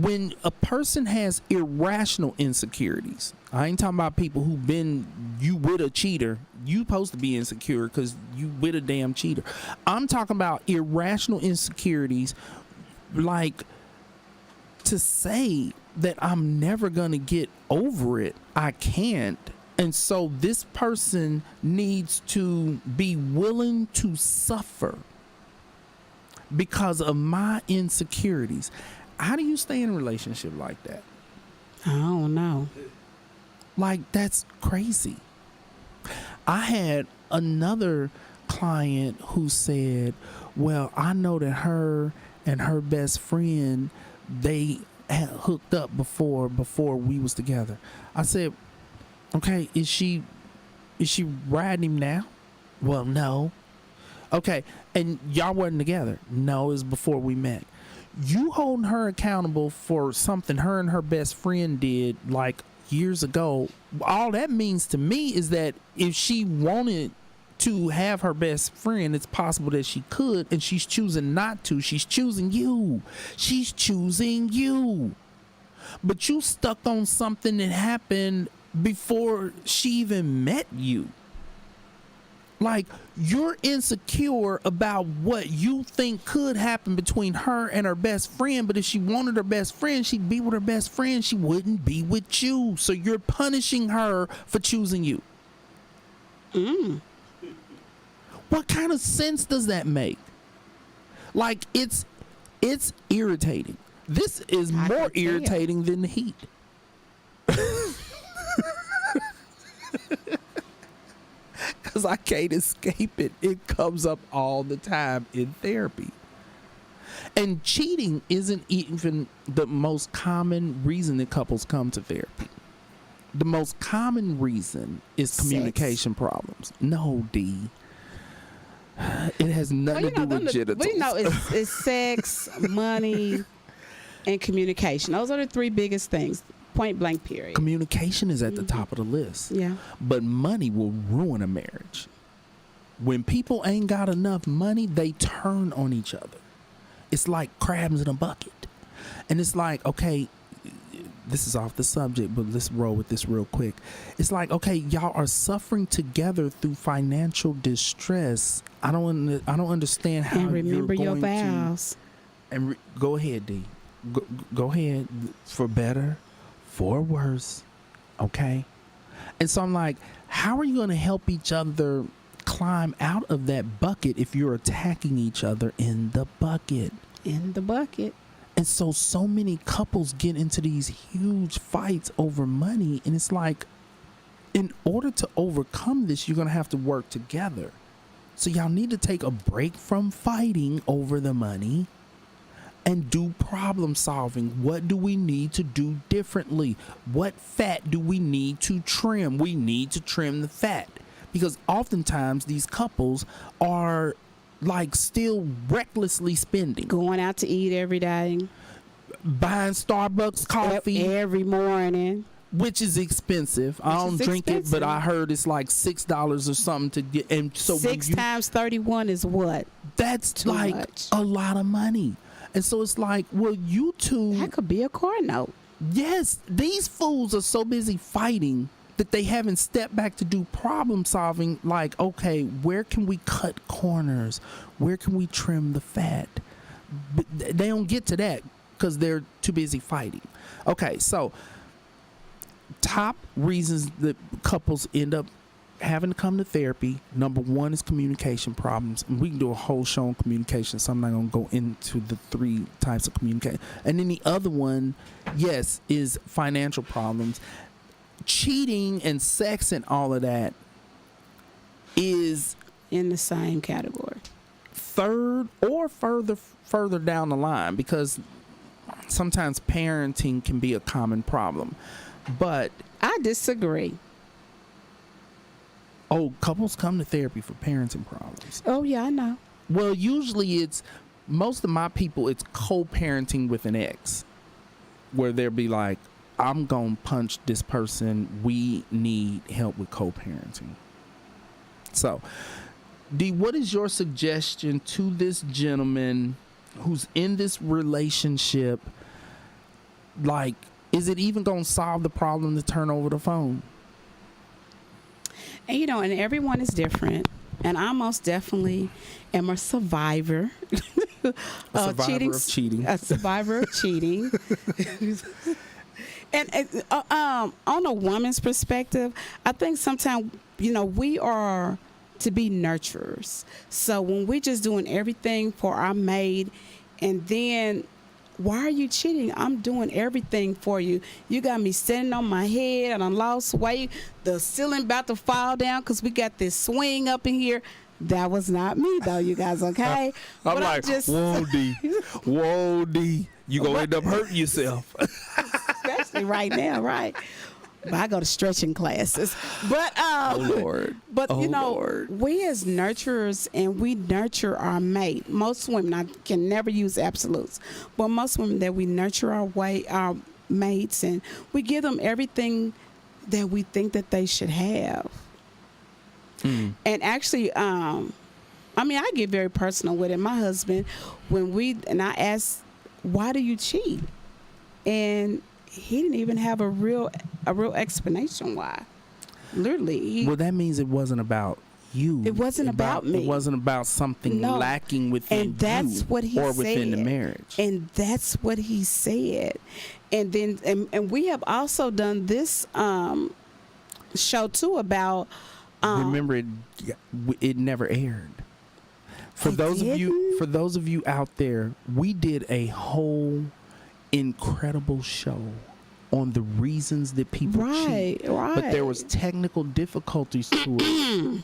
when a person has irrational insecurities. I ain't talking about people who've been, you with a cheater. You supposed to be insecure because you with a damn cheater. I'm talking about irrational insecurities, like to say that I'm never gonna get over it. I can't. And so this person needs to be willing to suffer because of my insecurities. How do you stay in a relationship like that? I don't know. Like, that's crazy. I had another client who said, well, I know that her and her best friend, they had hooked up before we was together. I said, okay, is she riding him now? Well, no. Okay, and y'all wasn't together? No, it was before we met. You holding her accountable for something her and her best friend did like years ago, all that means to me is that if she wanted to have her best friend, it's possible that she could, and she's choosing not to. She's choosing you. She's choosing you. But you stuck on something that happened before she even met you. Like, you're insecure about what you think could happen between her and her best friend, but if she wanted her best friend, she'd be with her best friend. She wouldn't be with you. So you're punishing her for choosing you. What kind of sense does that make? Like, it's irritating. This is more irritating than the heat. Because I can't escape it. It comes up all the time in therapy. And cheating isn't even the most common reason that couples come to therapy. The most common reason is communication problems. No, D. It has nothing to do with genitals. We know it's sex, money, and communication. Those are the three biggest things. Point blank, period. Communication is at the top of the list. Yeah. But money will ruin a marriage. When people ain't got enough money, they turn on each other. It's like crabs in a bucket. And it's like, okay, this is off the subject, but let's roll with this real quick. It's like, okay, y'all are suffering together through financial distress. I don't understand how. And remember you're going your vows. Go ahead, D. Go ahead. For better, for worse, okay? And so I'm like, how are you going to help each other climb out of that bucket if you're attacking each other in the bucket? In the bucket. And so many couples get into these huge fights over money, and it's like, in order to overcome this, you're going to have to work together. So y'all need to take a break from fighting over the money and do problem solving. What do we need to do differently? What fat do we need to trim? We need to trim the fat, because oftentimes these couples are like still recklessly spending. Going out to eat every day. Buying Starbucks coffee every morning. Which is expensive. I don't drink it, but I heard it's like $6 or something to get. And so 6 times 31 is what? That's too like much. A lot of money. And so it's like, well, you two. That could be a car note. Yes, these fools are so busy fighting that they haven't stepped back to do problem solving, like, okay, where can we cut corners? Where can we trim the fat? But they don't get to that because they're too busy fighting. Okay, so top reasons that couples end up having to come to therapy. Number one is communication problems. And we can do a whole show on communication, so I'm not going to go into the 3 types of communication. And then the other one, yes, is financial problems. Cheating and sex and all of that is in the same category. Third or further down the line, because sometimes parenting can be a common problem. But I disagree. oh, couples come to therapy for parenting problems. Oh yeah, I know. Well, usually it's most of my people, it's co-parenting with an ex, where they'll be like, I'm gonna punch this person, we need help with co-parenting. So D, what is your suggestion to this gentleman who's in this relationship? Like, is it even gonna solve the problem to turn over the phone? And you know, and everyone is different. And I most definitely am a survivor. A survivor of cheating. A survivor of cheating. And on a woman's perspective, I think sometimes, you know, we are to be nurturers. So when we're just doing everything for our mate, and then why are you cheating? I'm doing everything for you. You got me standing on my head and I lost weight. The ceiling about to fall down because we got this swing up in here. That was not me, though, you guys, okay? I'm like, whoa, D. Whoa, D. You going to end up hurting yourself. Especially right now, right? But I go to stretching classes. But oh, Lord. But oh, you know, Lord. we as nurturers, and we nurture our mate. Most women, I can never use absolutes, but most women that we nurture our mates, and we give them everything that we think that they should have. And actually, I mean, I get very personal with it. My husband, and I asked, why do you cheat? And he didn't even have a real explanation why. Literally. Well, that means it wasn't about you. It wasn't about me. It wasn't about something lacking within and that's you what he or said. within the marriage. And that's what he said. And then, and we have also done this show too about. Remember, it never aired. For those of you out there, we did a whole incredible show on the reasons that people cheat. Right. But there was technical difficulties to it.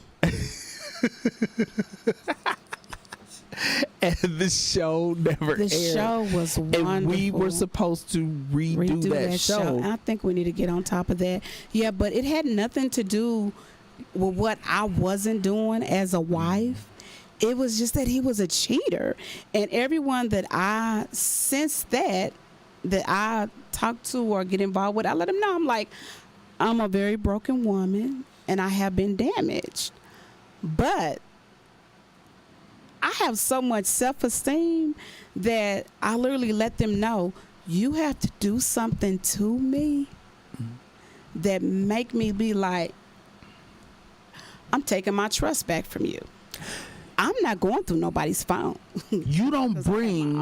And the show never aired. The show was wonderful. And we were supposed to redo that show. And I think we need to get on top of that. Yeah, but it had nothing to do with what I wasn't doing as a wife. It was just that he was a cheater. And everyone that I sensed that I talk to or get involved with, I let them know. I'm like, I'm a very broken woman and I have been damaged. But I have so much self-esteem that I literally let them know, you have to do something to me that make me be like, I'm taking my trust back from you. I'm not going through nobody's phone. You don't bring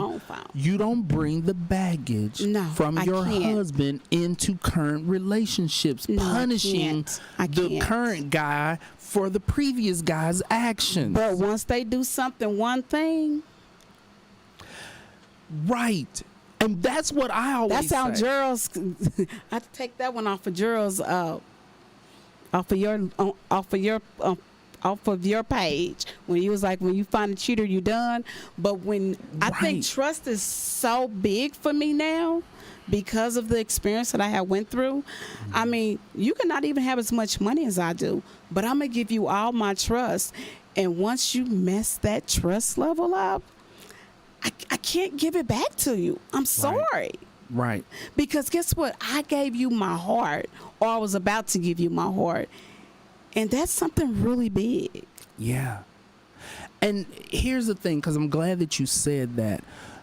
the baggage from your husband into current relationships, punishing the current guy for the previous guy's actions. But once they do something, one thing. Right. And that's what I always say. That's how Gerald's, I have to take that one off of Gerald's, off of your page when you was like, when you find a cheater, you done. But when I think trust is so big for me now because of the experience that I have went through. I mean, you cannot even have as much money as I do, but I'm gonna give you all my trust. And once you mess that trust level up, I can't give it back to you. I'm sorry. Right. Because guess what? I gave you my heart, or I was about to give you my heart. And that's something really big. Yeah. And here's the thing, because I'm glad that you said that.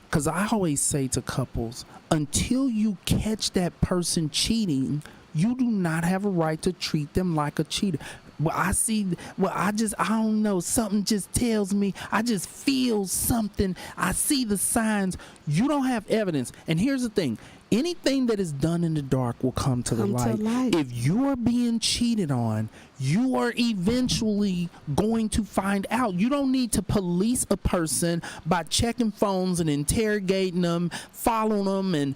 Because I always say to couples, until you catch that person cheating, you do not have a right to treat them like a cheater. I don't know. Something just tells me. I just feel something. I see the signs. You don't have evidence. And here's the thing. Anything that is done in the dark will come to the light. If you are being cheated on, you are eventually going to find out. You don't need to police a person by checking phones and interrogating them, following them, and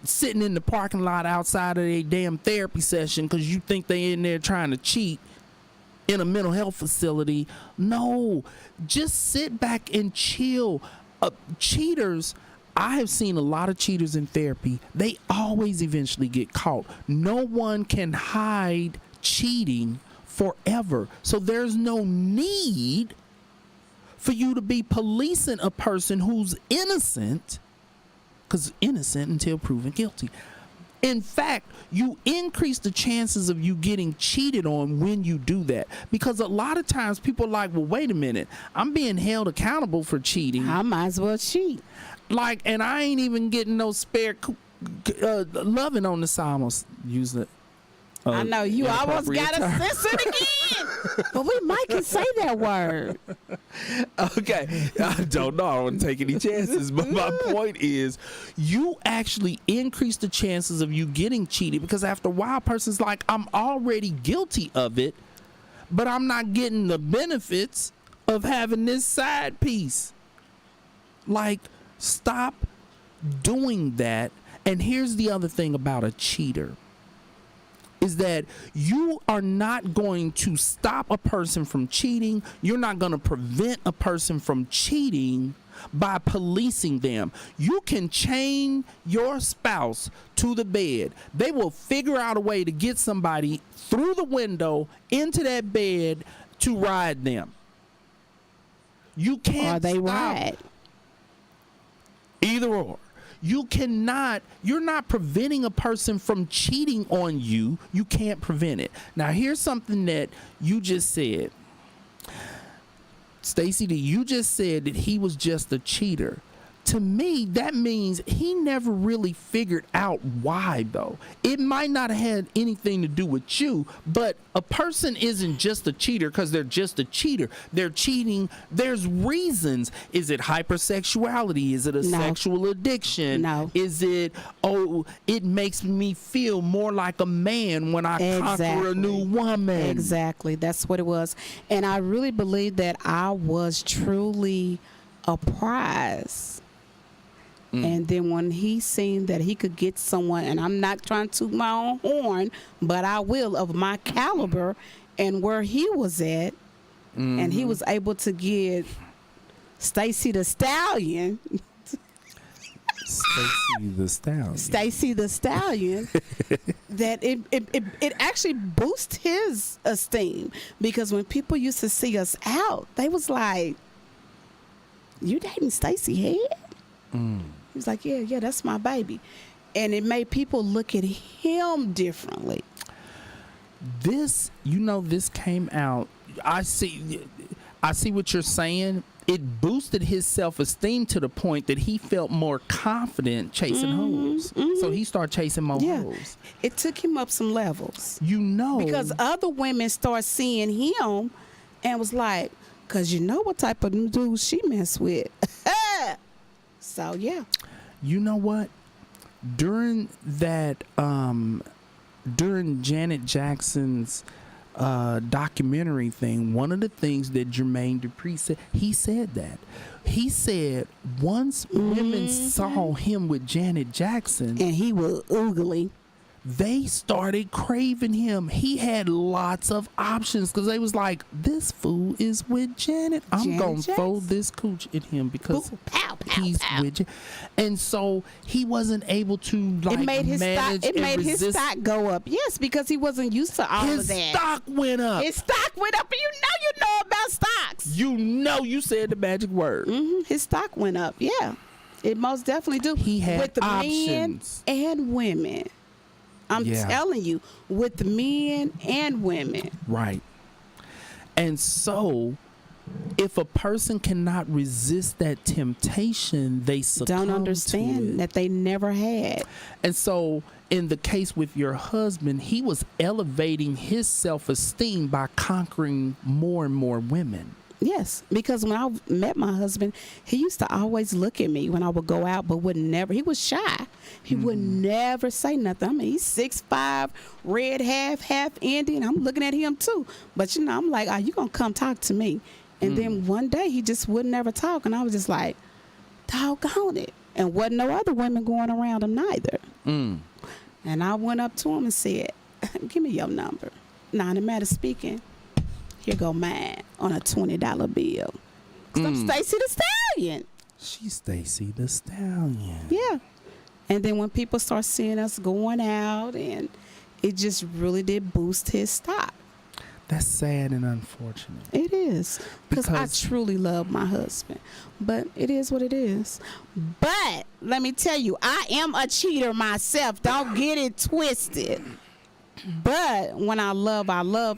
sitting in the parking lot outside of their damn therapy session because you think they in there trying to cheat in a mental health facility. No, just sit back and chill. Cheaters, I have seen a lot of cheaters in therapy. They always eventually get caught. No one can hide cheating forever. So there's no need for you to be policing a person who's innocent, because innocent until proven guilty. In fact, you increase the chances of you getting cheated on when you do that. Because a lot of times people are like, well, wait a minute, I'm being held accountable for cheating. I might as well cheat. Like, and I ain't even getting no spare loving on the side. I almost use it. I know you almost got to censor it again, but we might can say that word. Okay, I don't know. I don't want to take any chances, but my point is, you actually increase the chances of you getting cheated because after a while, a person's like, I'm already guilty of it, but I'm not getting the benefits of having this side piece. Like, stop doing that. And here's the other thing about a cheater. Is that you are not going to stop a person from cheating. You're not going to prevent a person from cheating by policing them. You can chain your spouse to the bed. They will figure out a way to get somebody through the window into that bed to ride them. You can't. Or they stop. ride. Either or. You're not preventing a person from cheating on you. You can't prevent it. Now, here's something that you just said. Stacy, you just said that he was just a cheater. To me, that means he never really figured out why, though. It might not have had anything to do with you, but a person isn't just a cheater because they're just a cheater. They're cheating. There's reasons. Is it hypersexuality? Is it a sexual addiction? No. Is it, it makes me feel more like a man when I conquer a new woman? Exactly. That's what it was. And I really believe that I was truly a prize. And then when he seen that he could get someone, and I'm not trying to toot my own horn, but I will, of my caliber and where he was at, and he was able to get Stacy the Stallion. Stacy the Stallion. That it actually boosts his esteem, because when people used to see us out, they was like, "You dating Stacy Head?" He was like, yeah, that's my baby. And it made people look at him differently. This came out. I see what you're saying. It boosted his self-esteem to the point that he felt more confident chasing hoes. So he started chasing more hoes. It took him up some levels. Because other women start seeing him and was like, because you know what type of dudes she mess with. So, yeah. You know what? During that, during Janet Jackson's documentary thing, one of the things that Jermaine Dupri said, he said once women saw him with Janet Jackson, and he was ugly, they started craving him. He had lots of options because they was like, this fool is with Janet. I'm going to fold this cooch at him because he's with Janet. And so he wasn't able to it made his stock go up. Yes, because he wasn't used to all of that. His stock went up. His stock went up. And you know about stocks. You said the magic word. His stock went up. Yeah, it most definitely do. He had with the options. Men and women. I'm telling you, with men and women. Right. And so if a person cannot resist that temptation, they succumb Don't to understand it. that they never had. And so in the case with your husband, he was elevating his self-esteem by conquering more and more women. Yes, because when I met my husband, he used to always look at me when I would go out, but would never. He was shy. He would never say nothing. I mean, he's 6'5", red, half Indian. I'm looking at him too. But you know, I'm like, "Are you gonna come talk to me?" And then one day he just would never talk, and I was just like, "Doggone it!" And wasn't no other women going around him neither. And I went up to him and said, "Give me your number." Now, in a matter of speaking, here go mine on a $20 bill. 'Cause I'm Stacy the Stallion. She's Stacy the Stallion. Yeah. And then when people start seeing us going out, and it just really did boost his stock. That's sad and unfortunate. It is. Because I Because- truly love my husband. But it is what it is. But let me tell you, I am a cheater myself. Don't get it twisted. But when I love,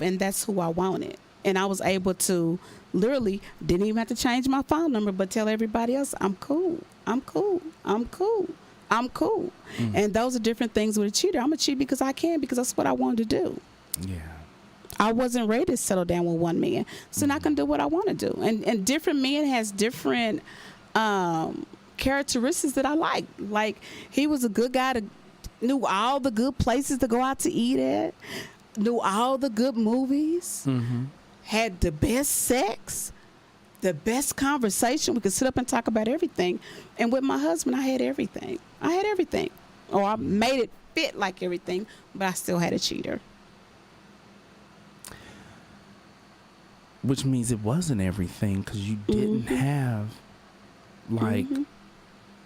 and that's who I wanted. And I was able to literally, didn't even have to change my phone number, but tell everybody else, I'm cool. I'm cool. I'm cool. I'm cool. And those are different things with a cheater. I'm a cheat because I can, because that's what I wanted to do. Yeah. I wasn't ready to settle down with one man. So now I can do what I want to do. And different men has different characteristics that I like. Like, he was a good guy that knew all the good places to go out to eat at, knew all the good movies, had the best sex, the best conversation. We could sit up and talk about everything. And with my husband, I had everything. I had everything. Or I made it fit like everything, but I still had a cheater. Which means it wasn't everything, because you didn't have like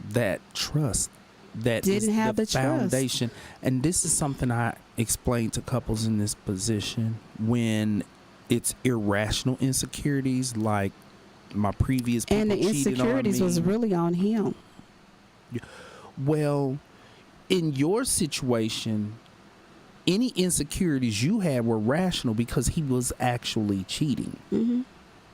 that trust. That Didn't is have the trust. foundation. And this is something I explain to couples in this position when it's irrational insecurities, like my previous people And the cheated insecurities on me. was really on him. Well, in your situation, any insecurities you had were rational because he was actually cheating.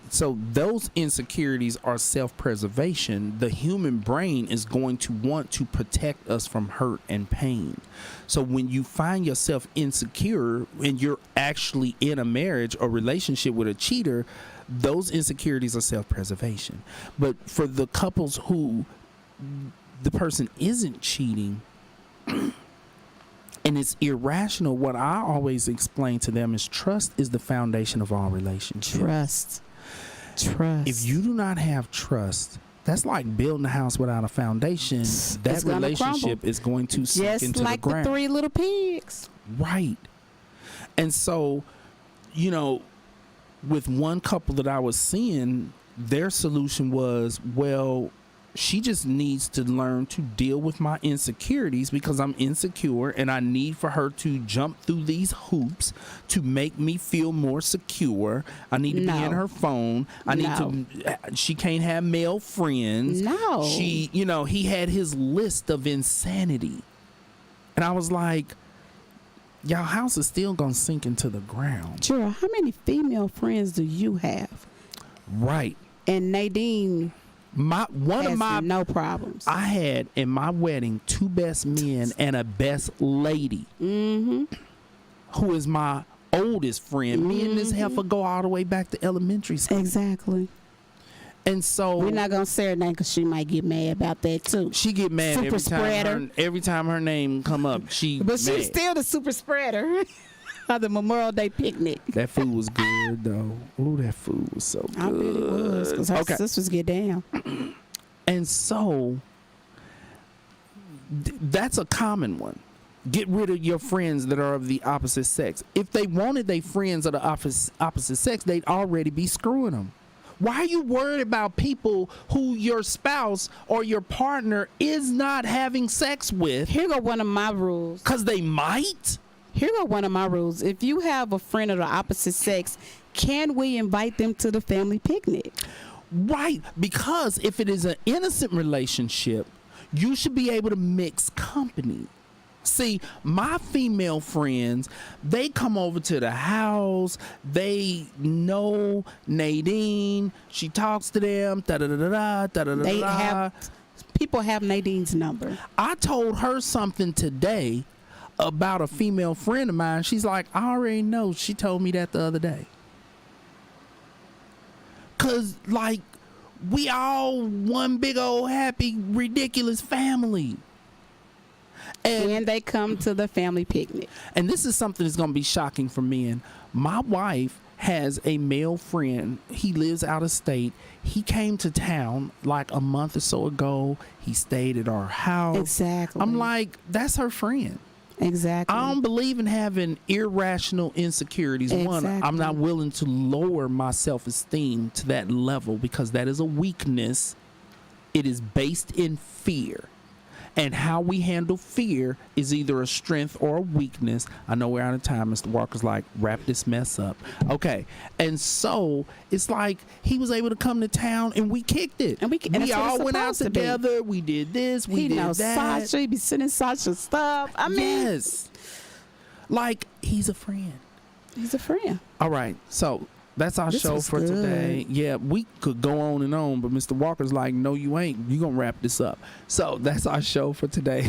So those insecurities are self-preservation. The human brain is going to want to protect us from hurt and pain. So when you find yourself insecure and you're actually in a marriage or relationship with a cheater, those insecurities are self-preservation. But for the couples who the person isn't cheating and it's irrational, what I always explain to them is trust is the foundation of all relationships. Trust. If you do not have trust, that's like building a house without a foundation. That It's gonna relationship crumble. is going to sink Just into like the ground. the 3 little pigs. Right. And so, you know, with one couple that I was seeing, their solution was, well, she just needs to learn to deal with my insecurities because I'm insecure and I need for her to jump through these hoops to make me feel more secure. I need to be in her phone. I need to, she can't have male friends. No. She, you know, he had his list of insanity. And I was like, y'all house is still going to sink into the ground. Sure. How many female friends do you have? Right. And Nadine One of my no problems. I had in my wedding 2 best men and a best lady, who is my oldest friend. Me and this heifer go all the way back to elementary school. Exactly. And so We're not gonna say her name because she might get mad about that too. she get mad Super every time her name come up. She But she's mad. still the super spreader of the Memorial Day picnic. That food was good though. Ooh, that food was so good. I bet it was because her Okay. sisters get down. And so that's a common one. Get rid of your friends that are of the opposite sex. If they wanted their friends of the opposite sex, they'd already be screwing them. Why are you worried about people who your spouse or your partner is not having sex with? Here go one of my rules. Because they might? Here go one of my rules. If you have a friend of the opposite sex, can we invite them to the family picnic? Right. Because if it is an innocent relationship, you should be able to mix company. See, my female friends, they come over to the house. They know Nadine. She talks to them. Da da da da da da They da. have people have Nadine's number. I told her something today about a female friend of mine. She's like, I already know. She told me that the other day. Cause like we all one big old happy ridiculous family. And they come to the family picnic. And this is something that's going to be shocking for men. My wife has a male friend. He lives out of state. He came to town like a month or so ago. He stayed at our house. Exactly. I'm like, that's her friend. Exactly. I don't believe in having irrational insecurities. One, I'm Exactly. not willing to lower my self-esteem to that level because that is a weakness. It is based in fear. And how we handle fear is either a strength or a weakness. I know we're out of time. Mr. Walker's like, wrap this mess up. Okay. And so it's like he was able to come to town and we kicked it. And that's what all it's went out supposed to be. together. We did this. We He did knows that. Sasha. He be sending Sasha stuff. I mean, Yes. Like, he's a friend. he's a friend. All right. So that's our This show was for good. today. Yeah, we could go on and on, but Mr. Walker's like, no, you ain't. You're going to wrap this up. So that's our show for today.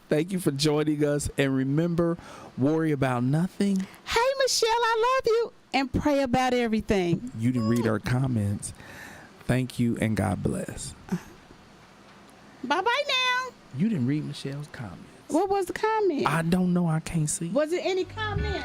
Thank you for joining us. And remember, worry about nothing. Hey, Michelle, I love you. And pray about everything. You didn't read our comments. Thank you and God bless. Bye-bye now. You didn't read Michelle's comments. What was the comment? I don't know. I can't see. Was it any comment?